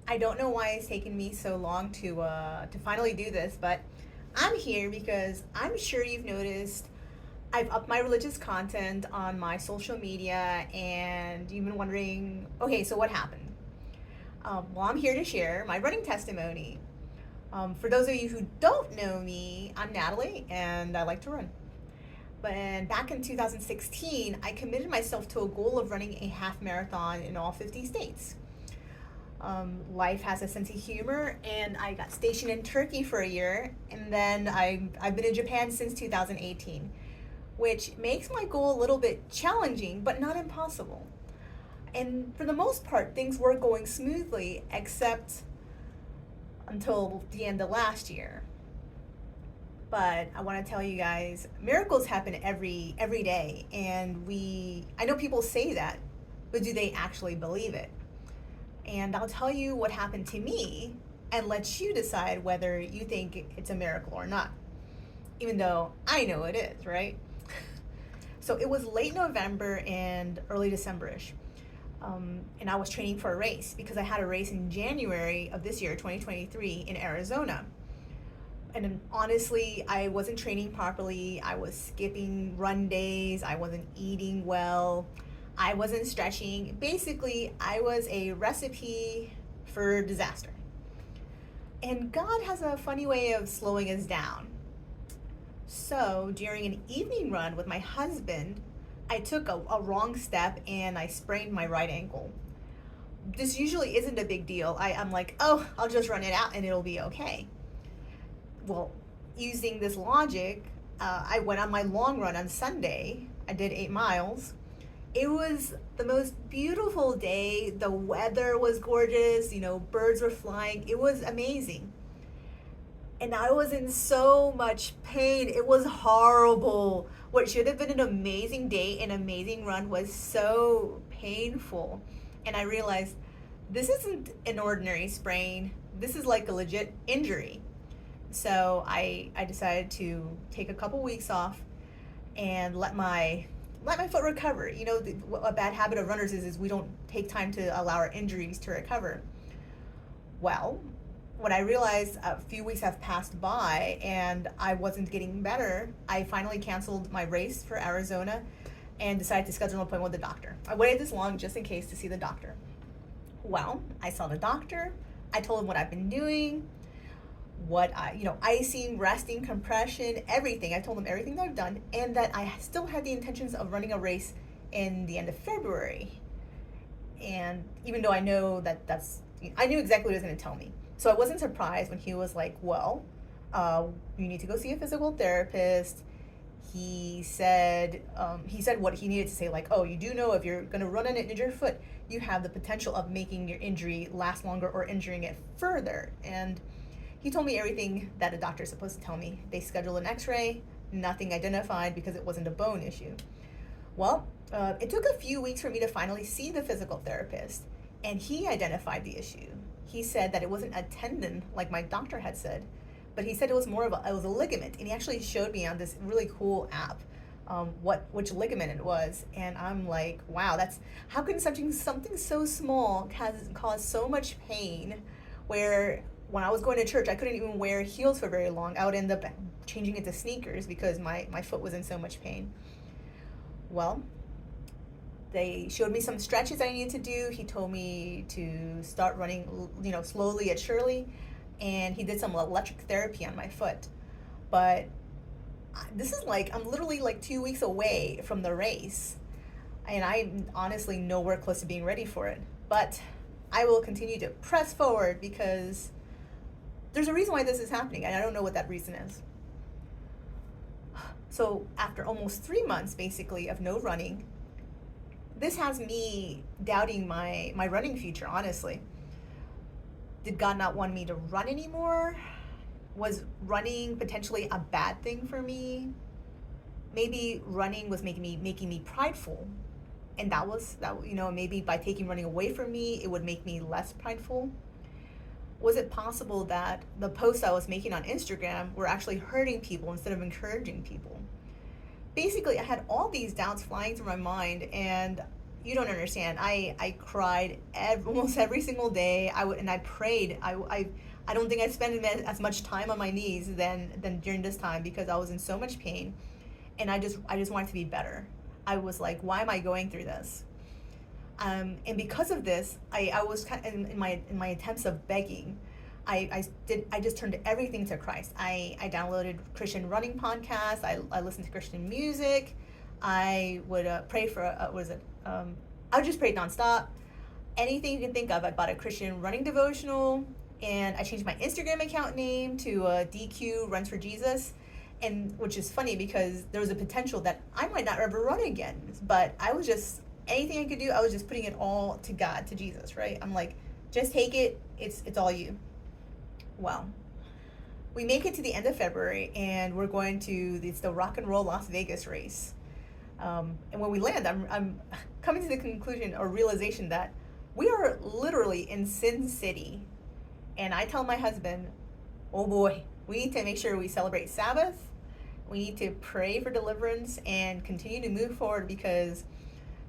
I don't know why it's taken me so long to finally do this, but I'm here because I'm sure you've noticed I've upped my religious content on my social media, and you've been wondering, okay, so what happened? Well, I'm here to share my running testimony. For those of you who don't know me, I'm Natalie, and I like to run. But back in 2016, I committed myself to a goal of running a half marathon in all 50 states. Life has a sense of humor, and I got stationed in Turkey for a year, and then I've been in Japan since 2018, which makes my goal a little bit challenging, but not impossible. And for the most part, things were going smoothly, except until the end of last year. But I want to tell you guys, miracles happen every day, and I know people say that, but do they actually believe it? And I'll tell you what happened to me and let you decide whether you think it's a miracle or not. Even though I know it is, right? So it was late November and early December-ish. And I was training for a race because I had a race in January of this year, 2023, in Arizona. And honestly, I wasn't training properly. I was skipping run days. I wasn't eating well. I wasn't stretching. Basically, I was a recipe for disaster. And God has a funny way of slowing us down. So during an evening run with my husband, I took a wrong step and I sprained my right ankle. This usually isn't a big deal. I'm like, oh, I'll just run it out and it'll be okay. Well, using this logic, I went on my long run on Sunday. I did 8 miles. It was the most beautiful day. The weather was gorgeous. Birds were flying. It was amazing. And I was in so much pain. It was horrible. What should have been an amazing day, an amazing run, was so painful. And I realized this isn't an ordinary sprain. This is like a legit injury. So I decided to take a couple weeks off and let my foot recover. A bad habit of runners is we don't take time to allow our injuries to recover. Well, when I realized a few weeks have passed by and I wasn't getting better, I finally canceled my race for Arizona and decided to schedule an appointment with the doctor. I waited this long just in case to see the doctor. Well, I saw the doctor. I told him what I've been doing, icing, resting, compression, everything. I told him everything that I've done, and that I still had the intentions of running a race in the end of February. And even though I know I knew exactly what he was going to tell me. So I wasn't surprised when he was like, well, you need to go see a physical therapist. He said what he needed to say, like, oh, you do know if you're going to run an injured foot, you have the potential of making your injury last longer or injuring it further. And he told me everything that a doctor is supposed to tell me. They scheduled an x-ray, nothing identified because it wasn't a bone issue. Well, it took a few weeks for me to finally see the physical therapist, and he identified the issue. He said that it wasn't a tendon like my doctor had said, but he said it was more of it was a ligament, and he actually showed me on this really cool app which ligament it was, and I'm like, wow, how can something so small cause so much pain, where when I was going to church, I couldn't even wear heels for very long. I would end up changing into sneakers because my foot was in so much pain. Well, they showed me some stretches I needed to do. He told me to start running, slowly and surely, and he did some electric therapy on my foot. But this is I'm literally 2 weeks away from the race, and I'm honestly nowhere close to being ready for it. But I will continue to press forward because there's a reason why this is happening, and I don't know what that reason is. So after almost 3 months, basically, of no running, this has me doubting my running future, honestly. Did God not want me to run anymore? Was running potentially a bad thing for me? Maybe running was making me prideful, and maybe by taking running away from me, it would make me less prideful. Was it possible that the posts I was making on Instagram were actually hurting people instead of encouraging people? Basically, I had all these doubts flying through my mind, and you don't understand. I cried almost every single day. And I prayed. I don't think I spent as much time on my knees than during this time, because I was in so much pain, and I just wanted to be better. I was like, why am I going through this? And because of this, I was kind of in my attempts of begging. I just turned everything to Christ. I downloaded Christian running podcasts. I listened to Christian music. I would pray for I would just pray nonstop. Anything you can think of. I bought a Christian running devotional, and I changed my Instagram account name to DQ Runs for Jesus, and which is funny because there was a potential that I might not ever run again. But I was just, anything I could do, I was just putting it all to God, to Jesus, right? I'm like, just take it. It's all you. Well, we make it to the end of February, and we're going to the Rock and Roll Las Vegas race. And when we land, I'm coming to the conclusion or realization that we are literally in Sin City. And I tell my husband, oh boy, we need to make sure we celebrate Sabbath. We need to pray for deliverance and continue to move forward, because,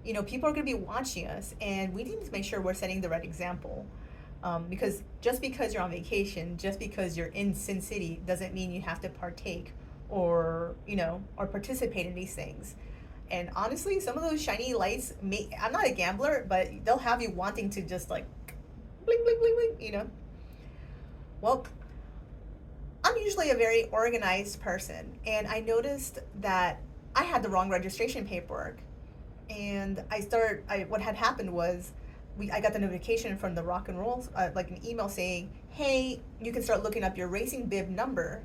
people are going to be watching us, and we need to make sure we're setting the right example. Because just because you're on vacation, just because you're in Sin City, doesn't mean you have to partake or participate in these things. And honestly, some of those shiny lights, I'm not a gambler, but they'll have you wanting to just like blink, blink, blink, blink, Well, I'm usually a very organized person, and I noticed that I had the wrong registration paperwork. And what had happened was, I got the notification from the Rock and Roll, like an email saying, hey, you can start looking up your racing bib number.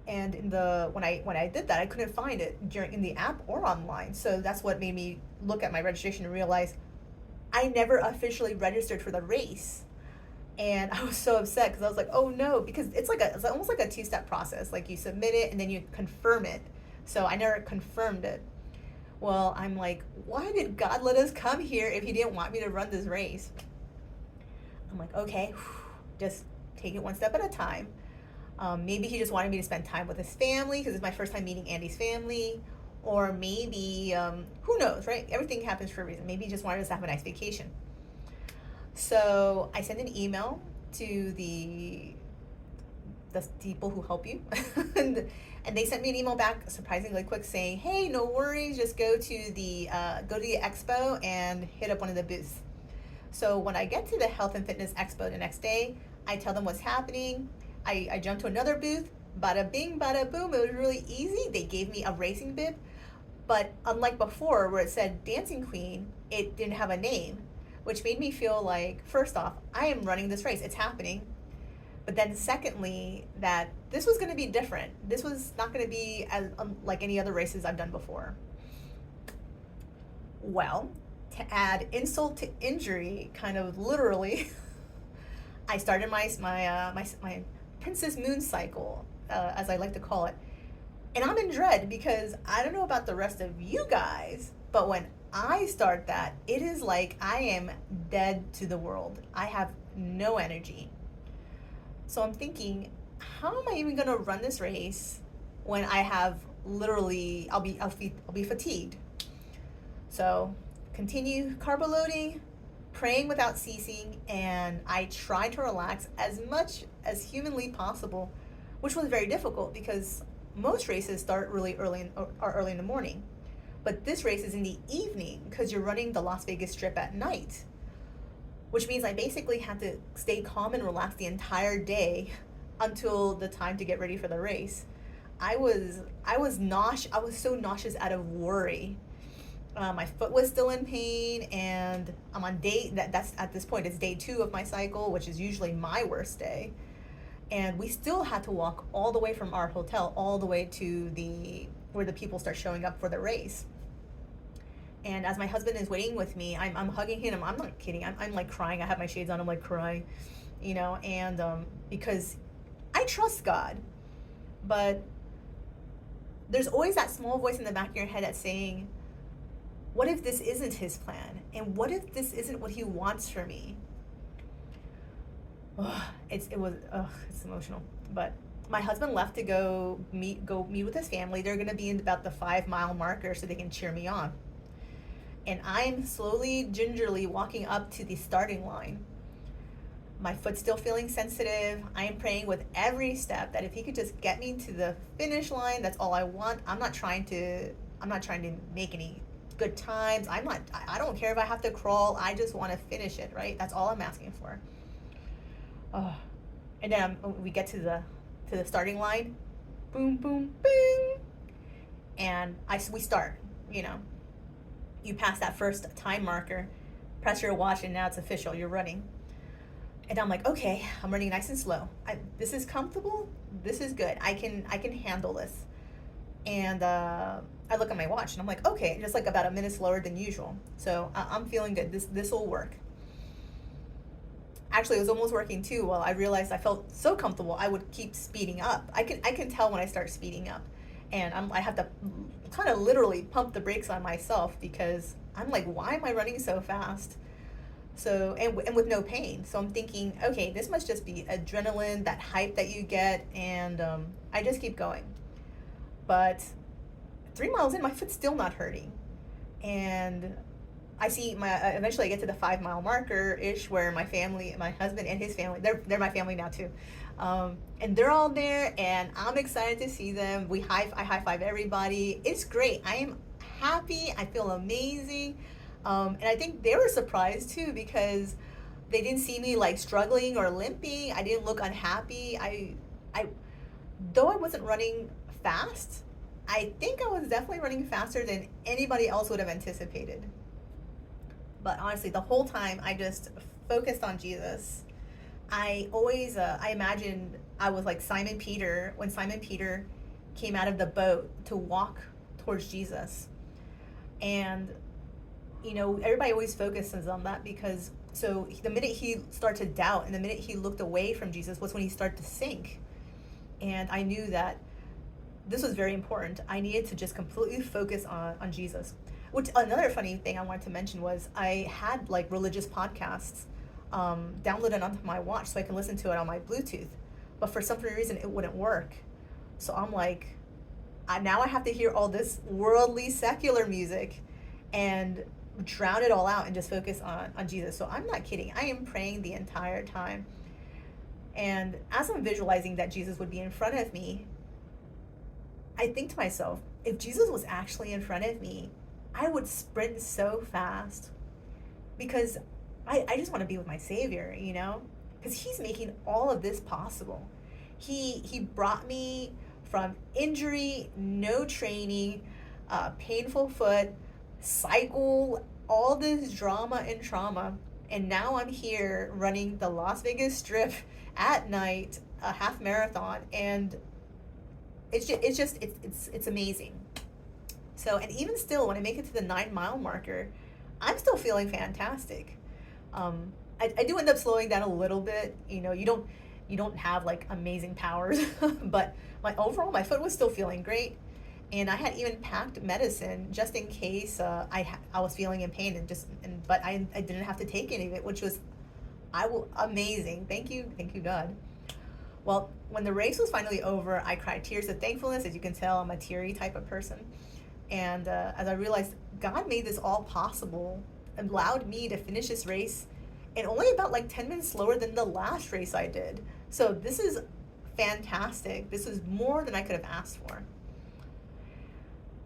And when I did that, I couldn't find it in the app or online. So that's what made me look at my registration and realize I never officially registered for the race. And I was so upset, because I was like, oh no, because it's almost like a two-step process. Like, you submit it and then you confirm it. So I never confirmed it. Well, I'm like, why did God let us come here if he didn't want me to run this race? I'm like, okay, just take it one step at a time. Maybe he just wanted me to spend time with his family, because it's my first time meeting Andy's family. Or maybe, who knows, right? Everything happens for a reason. Maybe he just wanted us to have a nice vacation. So I sent an email to the people who help you. and they sent me an email back surprisingly quick saying, hey, no worries, just go to the expo and hit up one of the booths. So when I get to the Health and Fitness Expo the next day, I tell them what's happening. I jump to another booth, bada bing, bada boom. It was really easy. They gave me a racing bib, but unlike before where it said Dancing Queen, it didn't have a name, which made me feel like, first off, I am running this race. It's happening. But then secondly, that this was going to be different. This was not going to be as like any other races I've done before. Well, to add insult to injury, kind of literally, I started my Princess Moon cycle, as I like to call it. And I'm in dread, because I don't know about the rest of you guys, but when I start that, it is like I am dead to the world. I have no energy. So I'm thinking, how am I even going to run this race when I have literally, I'll be fatigued. So continue carbo loading, praying without ceasing, and I try to relax as much as humanly possible, which was very difficult because most races start really early in the morning. But this race is in the evening because you're running the Las Vegas Strip at night, which means I basically had to stay calm and relax the entire day until the time to get ready for the race. I was so nauseous out of worry. My foot was still in pain, and I'm on that's at this point, it's day 2 of my cycle, which is usually my worst day. And we still had to walk all the way from our hotel all the way to where the people start showing up for the race. And as my husband is waiting with me, I'm hugging him. I'm not kidding. I'm like crying. I have my shades on. I'm like crying, and because I trust God, but there's always that small voice in the back of your head that's saying, what if this isn't his plan? And what if this isn't what he wants for me? It's emotional. But my husband left to go meet with his family. They're going to be in about the 5-mile marker so they can cheer me on. And I'm slowly, gingerly walking up to the starting line. My foot's still feeling sensitive. I am praying with every step that if he could just get me to the finish line, that's all I want. I'm not trying to make any good times. I don't care if I have to crawl. I just want to finish it, right? That's all I'm asking for. Oh. And then we get to the starting line. Boom, boom, boom. And we start, You pass that first time marker, press your watch, and now it's official. You're running. And I'm like, okay, I'm running nice and slow. This is comfortable. This is good. I can handle this. And I look at my watch, and I'm like, okay, just like about a minute slower than usual. So I'm feeling good. This will work. Actually, it was almost working too. Well, I realized I felt so comfortable, I would keep speeding up. I can tell when I start speeding up, and I have to kind of literally pump the brakes on myself because I'm like, why am I running so fast? So, and with no pain. So I'm thinking, okay, this must just be adrenaline, that hype that you get, and I just keep going. But 3 miles in, my foot's still not hurting. And I see eventually I get to the 5 mile marker ish where my family, my husband and his family, they're my family now too. And they're all there, and I'm excited to see them. I high five everybody. It's great. I am happy. I feel amazing. And I think they were surprised too because they didn't see me like struggling or limping. I didn't look unhappy. Though I wasn't running fast, I think I was definitely running faster than anybody else would have anticipated. But honestly, the whole time I just focused on Jesus. I always, I imagined I was like Simon Peter when Simon Peter came out of the boat to walk towards Jesus. And everybody always focuses on that because so the minute he started to doubt and the minute he looked away from Jesus was when he started to sink. And I knew that this was very important. I needed to just completely focus on Jesus. Which another funny thing I wanted to mention was I had like religious podcasts downloaded onto my watch so I can listen to it on my Bluetooth. But for some reason it wouldn't work. So I'm like, now I have to hear all this worldly secular music and drown it all out and just focus on Jesus. So I'm not kidding. I am praying the entire time. And as I'm visualizing that Jesus would be in front of me, I think to myself, if Jesus was actually in front of me, I would sprint so fast because I just want to be with my Savior, because he's making all of this possible. He brought me from injury, no training, painful foot, cycle, all this drama and trauma, and now I'm here running the Las Vegas Strip at night, a half marathon, and it's amazing. So, and even still, when I make it to the 9 mile marker, I'm still feeling fantastic. I do end up slowing down a little bit. You don't have like amazing powers, but my foot was still feeling great. And I had even packed medicine just in case I was feeling in pain but I didn't have to take any of it, which was amazing. Thank you God. Well, when the race was finally over, I cried tears of thankfulness. As you can tell, I'm a teary type of person. And as I realized God made this all possible, allowed me to finish this race in only about like 10 minutes slower than the last race I did. So this is fantastic. This is more than I could have asked for.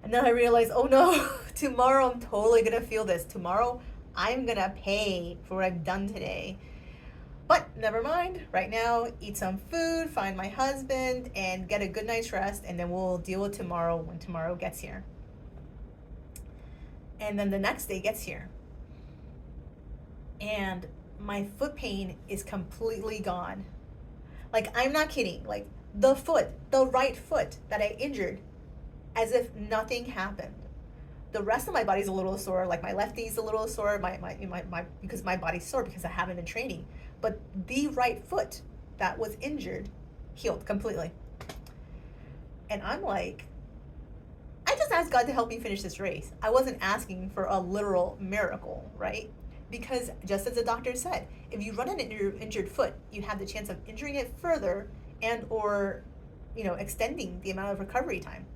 And then I realized, oh no, tomorrow I'm totally going to feel this. Tomorrow I'm going to pay for what I've done today. But never mind. Right now, eat some food, find my husband, and get a good night's rest, and then we'll deal with tomorrow when tomorrow gets here. And then the next day gets here. And my foot pain is completely gone. Like, I'm not kidding. Like, the right foot that I injured, as if nothing happened. The rest of my body's a little sore, like my left knee's a little sore, because my body's sore because I haven't been training. But the right foot that was injured healed completely. And I'm like, I just asked God to help me finish this race. I wasn't asking for a literal miracle, right? Because just as the doctor said, if you run an injured foot, you have the chance of injuring it further and or, extending the amount of recovery time.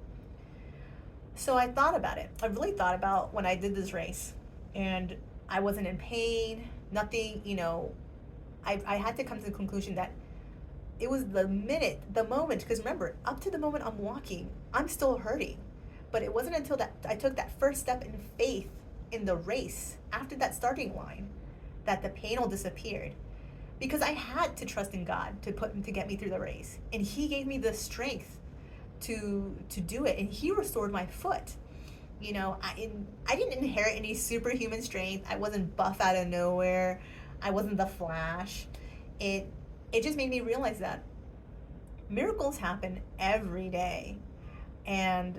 So I thought about it. I really thought about when I did this race. and I wasn't in pain, nothing, I had to come to the conclusion that it was the moment, because remember, up to the moment I'm walking, I'm still hurting. But it wasn't until that I took that first step in faith in the race, after that starting line, that the pain all disappeared. Because I had to trust in God to get me through the race. And He gave me the strength to do it. And He restored my foot. I didn't inherit any superhuman strength. I wasn't buff out of nowhere. I wasn't the Flash. It just made me realize that miracles happen every day, and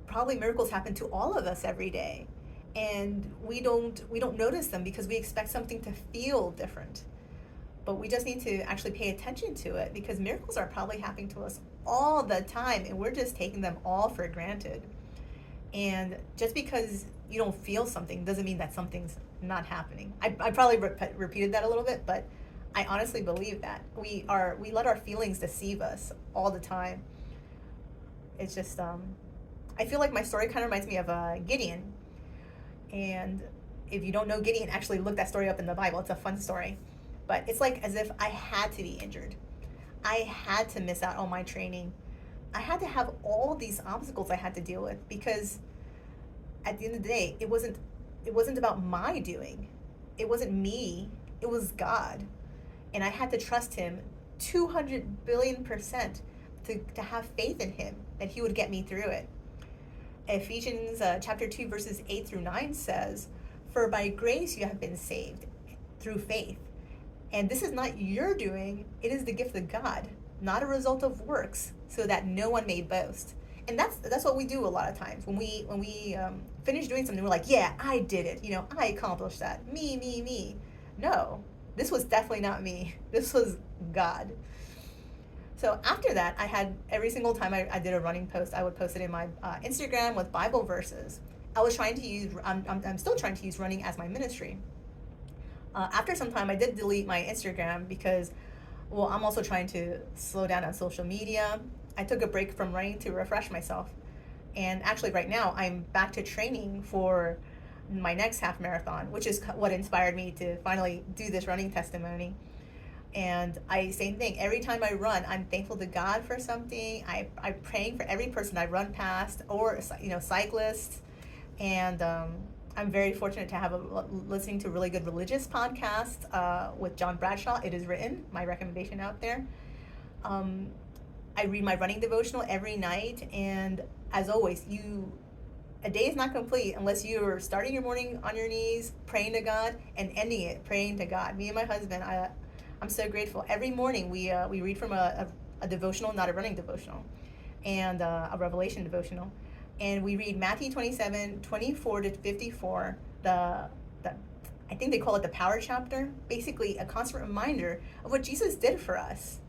probably miracles happen to all of us every day, and we don't notice them because we expect something to feel different. But we just need to actually pay attention to it, because miracles are probably happening to us all the time, and we're just taking them all for granted. And just because you don't feel something doesn't mean that something's not happening. I probably repeated that a little bit, but I honestly believe that we let our feelings deceive us all the time. It's just I feel like my story kind of reminds me of Gideon. And if you don't know Gideon, actually look that story up in the Bible. It's a fun story. But it's like as if I had to be injured. I had to miss out on my training. I had to have all these obstacles I had to deal with, because at the end of the day, it wasn't about my doing. It wasn't me. It was God. And I had to trust Him 200 billion% to have faith in Him that He would get me through it. Ephesians chapter 2 verses 8 through 9 says, "For by grace you have been saved through faith. And this is not your doing, it is the gift of God, not a result of works, so that no one may boast." And that's what we do a lot of times. When we finish doing something, we're like, yeah, I did it. I accomplished that. Me. No, this was definitely not me. This was God. So after that, I had every single time I did a running post, I would post it in my Instagram with Bible verses. I'm still trying to use running as my ministry. After some time, I did delete my Instagram because, well, I'm also trying to slow down on social media. I took a break from running to refresh myself. And actually right now, I'm back to training for my next half marathon, which is what inspired me to finally do this running testimony. And same thing, every time I run, I'm thankful to God for something. I'm praying for every person I run past, or cyclists. And I'm very fortunate to have listening to really good religious podcast with John Bradshaw. It is written, my recommendation out there. I read my running devotional every night, and as always, a day is not complete unless you're starting your morning on your knees, praying to God, and ending it praying to God. Me and my husband, I'm so grateful. Every morning we read from a devotional, not a running devotional, and a Revelation devotional. And we read Matthew 27:24-54, I think they call it the power chapter, basically a constant reminder of what Jesus did for us.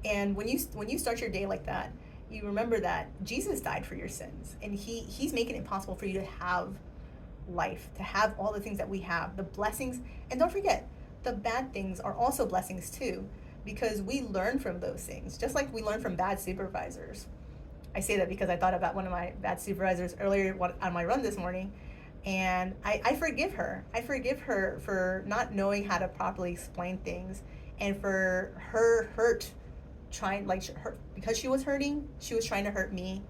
And when you start your day like that, you remember that Jesus died for your sins, and he's making it possible for you to have life, to have all the things that we have, the blessings. And don't forget, the bad things are also blessings too, because we learn from those things, just like we learn from bad supervisors. I say that because I thought about one of my bad supervisors earlier on my run this morning, and I forgive her. I forgive her for not knowing how to properly explain things, and for her because she was hurting, she was trying to hurt me,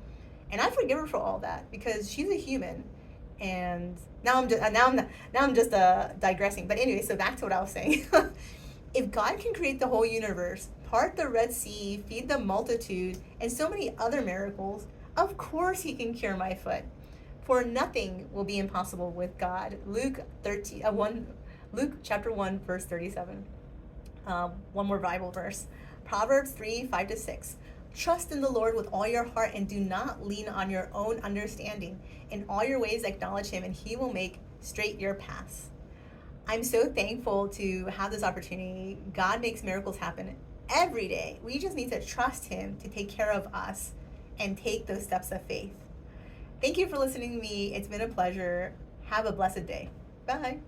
and I forgive her for all that because she's a human. And now I'm just digressing. But anyway, so back to what I was saying. If God can create the whole universe, part the Red Sea, feed the multitude, and so many other miracles, of course He can cure my foot. For nothing will be impossible with God. Luke chapter 1, verse 37. One more Bible verse. Proverbs 3:5-6. Trust in the Lord with all your heart, and do not lean on your own understanding. In all your ways acknowledge Him, and He will make straight your paths. I'm so thankful to have this opportunity. God makes miracles happen every day. We just need to trust Him to take care of us and take those steps of faith. Thank you for listening to me. It's been a pleasure. Have a blessed day. Bye.